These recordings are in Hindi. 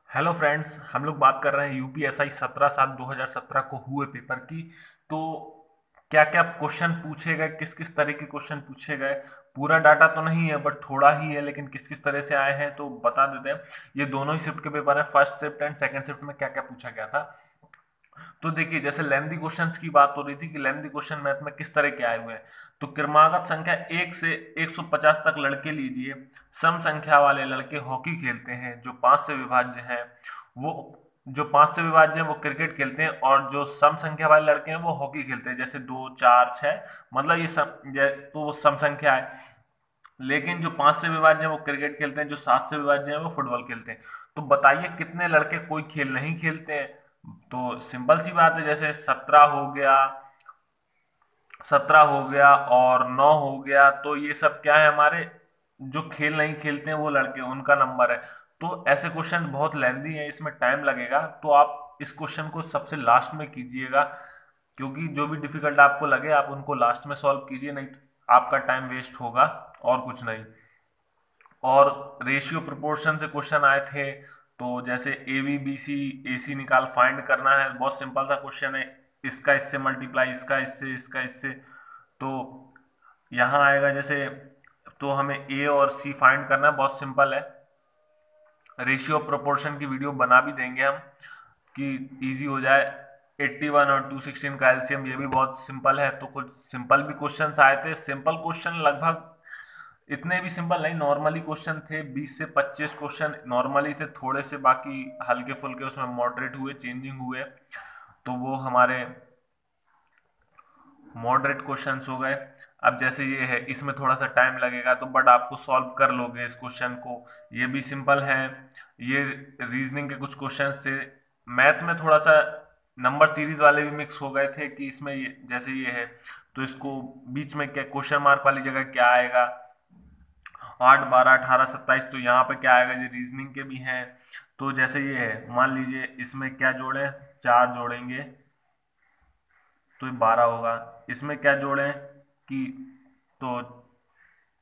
हेलो फ्रेंड्स, हम लोग बात कर रहे हैं यूपीएसआई 17/7/2017 को हुए पेपर की। तो क्या क्या क्वेश्चन पूछे गए, किस किस तरह के क्वेश्चन पूछे गए, पूरा डाटा तो नहीं है बट थोड़ा ही है, लेकिन किस किस तरह से आए हैं तो बता देते हैं। ये दोनों ही शिफ्ट के पेपर हैं, first shift and second shift में क्या क्या पूछा गया था। तो देखिए, जैसे लेंथी क्वेश्चंस की बात हो रही थी कि लेंथी क्वेश्चन मैथ में किस तरह के आए हुए हैं। तो क्रमागत संख्या 1 से 150 तक लड़के लीजिए। सम संख्या वाले लड़के हॉकी खेलते हैं। जो 5 से विभाज्य हैं वो जो 5 से विभाज्य हैं वो क्रिकेट खेलते हैं, और जो सम संख्या वाले लड़के हैं वो हॉकी खेलते हैं, जैसे 2 4 6। मतलब तो वो सम संख्या है। लेकिन जो 5 से विभाज्य हैं वो क्रिकेट खेलते हैं, जो 7 से विभाज्य हैं वो फुटबॉल खेलते हैं। तो बताइए कितने लड़के कोई खेल नहीं खेलते हैं। तो सिंपल सी बात है, जैसे 17 हो गया और 9 हो गया, तो ये सब क्या है, हमारे जो खेल नहीं खेलते हैं वो लड़के, उनका नंबर है। तो ऐसे क्वेश्चन बहुत लेंदी है, इसमें टाइम लगेगा, तो आप इस क्वेश्चन को सबसे लास्ट में कीजिएगा। क्योंकि जो भी डिफिकल्ट आपको लगे आप उनको लास्ट में सॉल्व कीजिए, नहीं तो आपका टाइम वेस्ट होगा और कुछ नहीं। और रेशियो प्रोपोर्शन से क्वेश्चन आए थे। तो जैसे ए बी बी सी ए सी निकाल फाइंड करना है, बहुत सिंपल सा क्वेश्चन है। इसका इससे मल्टीप्लाई, इसका इससे, इसका इससे। तो यहाँ आएगा जैसे, तो हमें ए और सी फाइंड करना है, बहुत सिंपल है। रेशियो प्रोपोर्शन की वीडियो बना भी देंगे हम कि इजी हो जाए। 81 और 216 का एलसीएम, ये भी बहुत सिंपल है। तो कुछ सिंपल भी क्वेश्चंस आए थे। सिंपल क्वेश्चन लगभग इतने भी सिंपल नहीं, नॉर्मली क्वेश्चन थे। 20 से 25 क्वेश्चन नॉर्मली थे, थोड़े से बाकी हल्के फुल्के उसमें मॉडरेट हुए, चेंजिंग हुए। तो वो हमारे मॉडरेट क्वेश्चंस हो गए। अब जैसे ये है, इसमें थोड़ा सा टाइम लगेगा तो बट आपको सॉल्व कर लोगे इस क्वेश्चन को। ये भी सिंपल है। ये रीजनिंग के कुछ क्वेश्चंस थे। मैथ में थोड़ा सा नंबर सीरीज वाले भी मिक्स हो गए थे कि इसमें जैसे ये है, तो इसको बीच में क्या क्वेश्चन मार्क वाली जगह क्या आएगा। 8 12 18 27, तो यहाँ पे क्या आएगा, ये रीजनिंग के भी हैं। तो जैसे ये है, मान लीजिए इसमें क्या जोड़े, 4 जोड़ेंगे तो ये 12 होगा। इसमें क्या जोड़ें कि, तो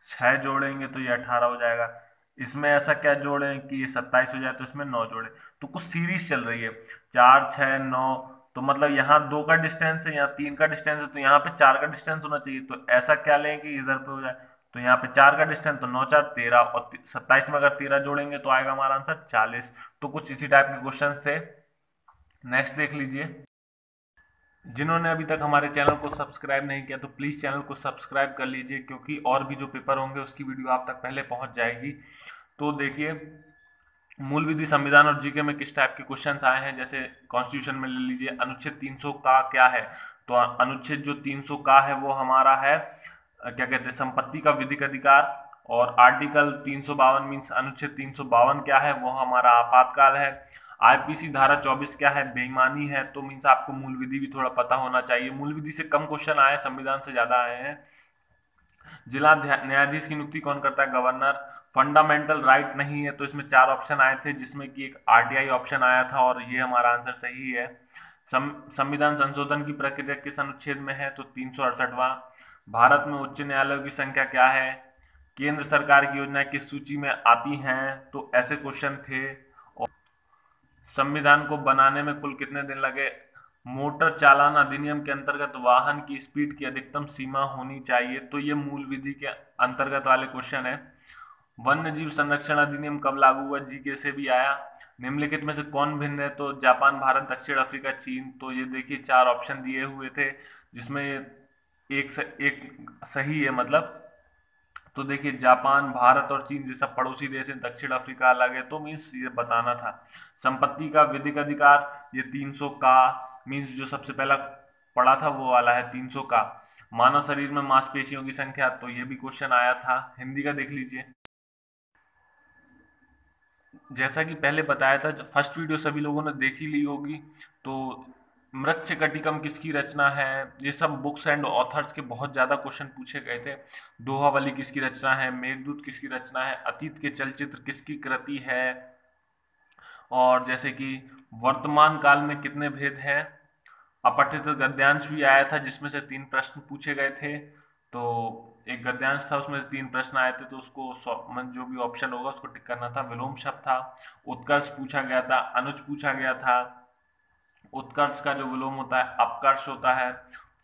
6 जोड़ेंगे तो ये 18 हो जाएगा। इसमें ऐसा क्या जोड़ें कि ये 27 हो जाए, तो इसमें 9 जोड़े। तो कुछ सीरीज चल रही है, 4 6 9। तो मतलब यहाँ 2 का डिस्टेंस है, यहाँ 3 का डिस्टेंस है, तो यहाँ पे 4 का डिस्टेंस होना चाहिए। तो ऐसा क्या लें कि इधर पे हो जाए। तो यहाँ पे 4 का डिस्टेंस, तो 9 4 13, और 27 में अगर 13 जोड़ेंगे तो आएगा हमारा आंसर 40। तो कुछ इसी टाइप के क्वेश्चन थे। नेक्स्ट देख लीजिए। जिन्होंने अभी तक हमारे चैनल को सब्सक्राइब नहीं किया तो प्लीज़ चैनल को सब्सक्राइब कर लीजिए, क्योंकि और भी जो पेपर होंगे उसकी वीडियो आप तक पहले पहुंच जाएगी। तो देखिए, मूल विधि, संविधान और जीके में किस टाइप के क्वेश्चंस आए हैं। जैसे कॉन्स्टिट्यूशन में ले लीजिए, अनुच्छेद 300 का क्या है। तो अनुच्छेद जो 300 का है वो हमारा है, क्या कहते हैं, संपत्ति का विधिक अधिकार। और आर्टिकल 352 मीन्स अनुच्छेद 352 क्या है, वो हमारा आपातकाल है। आईपीसी धारा 24 क्या है, बेईमानी है। तो मीन्स आपको मूल विधि भी थोड़ा पता होना चाहिए। मूल विधि से कम क्वेश्चन आए, संविधान से ज्यादा आए हैं। जिला न्यायाधीश की नियुक्ति कौन करता है, गवर्नर। फंडामेंटल राइट नहीं है, तो इसमें 4 ऑप्शन आए थे, जिसमें कि एक आरटीआई ऑप्शन आया था, और ये हमारा आंसर सही है। संविधान संशोधन की प्रक्रिया किस अनुच्छेद में है, तो 368वां। भारत में उच्च न्यायालयों की संख्या क्या है। केंद्र सरकार की योजनाएं किस सूची में आती हैं, तो ऐसे क्वेश्चन थे। और संविधान को बनाने में कुल कितने दिन लगे। मोटर चालान अधिनियम के अंतर्गत वाहन की स्पीड की अधिकतम सीमा होनी चाहिए, तो ये मूल विधि के अंतर्गत वाले क्वेश्चन है। वन्य जीव संरक्षण अधिनियम कब लागू हुआ, जीके से भी आया। निम्नलिखित में से कौन भिन्न है, तो जापान, भारत, दक्षिण अफ्रीका, चीन। तो ये देखिए 4 ऑप्शन दिए हुए थे, जिसमें एक सही है मतलब। तो देखिए, जापान, भारत और चीन जैसा पड़ोसी देश है, दक्षिण अफ्रीका अलग है, तो मीन्स ये बताना था। संपत्ति का विधिक अधिकार, ये 300 का, मीन्स जो सबसे पहला पढ़ा था वो वाला है 300 का। मानव शरीर में मांसपेशियों की संख्या, तो ये भी क्वेश्चन आया था। हिंदी का देख लीजिए। जैसा कि पहले बताया था, फर्स्ट वीडियो सभी लोगों ने देख ही ली होगी। तो मृच्छकटिकम किसकी रचना है, ये सब बुक्स एंड ऑथर्स के बहुत ज़्यादा क्वेश्चन पूछे गए थे। दोहावली किसकी रचना है, मेघदूत किसकी रचना है, अतीत के चलचित्र किसकी कृति है। और जैसे कि वर्तमान काल में कितने भेद हैं। अपठित गद्यांश भी आया था, जिसमें से 3 प्रश्न पूछे गए थे। तो एक गद्यांश था, उसमें से 3 प्रश्न आए थे, तो उसको जो भी ऑप्शन होगा उसको टिक करना था। विलोम शब्द था, उत्कर्ष पूछा गया था, अनुज पूछा गया था। उत्कर्ष का जो विलोम होता है अपकर्ष होता है।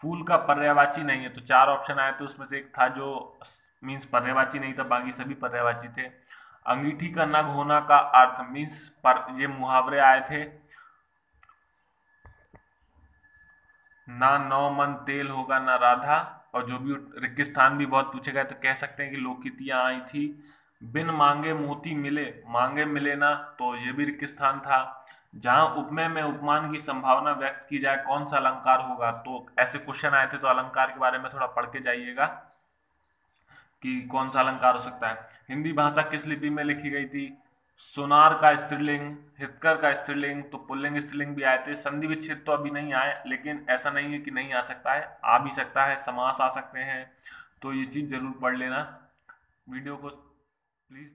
फूल का पर्यायवाची नहीं है, तो 4 ऑप्शन आए थे, उसमें से एक था जो मीन्स पर्यायवाची नहीं था, बाकी सभी पर्यायवाची थे। अंगीठी का नग होना का अर्थ मीन्स पर, ये मुहावरे आए थे। ना नौ मन तेल होगा ना राधा। और जो भी रिक्त स्थान भी बहुत पूछे गए, तो कह सकते हैं कि लोकितियां आई थी। बिन मांगे मोती मिले, मांगे मिले ना, तो ये भी रिक्त स्थान था। जहां उपमेय में उपमान की संभावना व्यक्त की जाए, कौन सा अलंकार होगा? तो ऐसे क्वेश्चन आए थे, तो अलंकार के बारे में थोड़ा पढ़ के जाइएगा कि कौन सा अलंकार हो सकता है। हिंदी भाषा किस लिपि में लिखी गई थी? सोनार का स्त्रीलिंग, हितकर का स्त्रीलिंग, तो पुल्लिंग स्त्रीलिंग भी आए थे। संधि विच्छेद तो अभी नहीं आए, लेकिन ऐसा नहीं है कि नहीं आ सकता है, आ भी सकता है, समास आ सकते हैं। तो ये चीज जरूर पढ़ लेना। वीडियो को प्लीज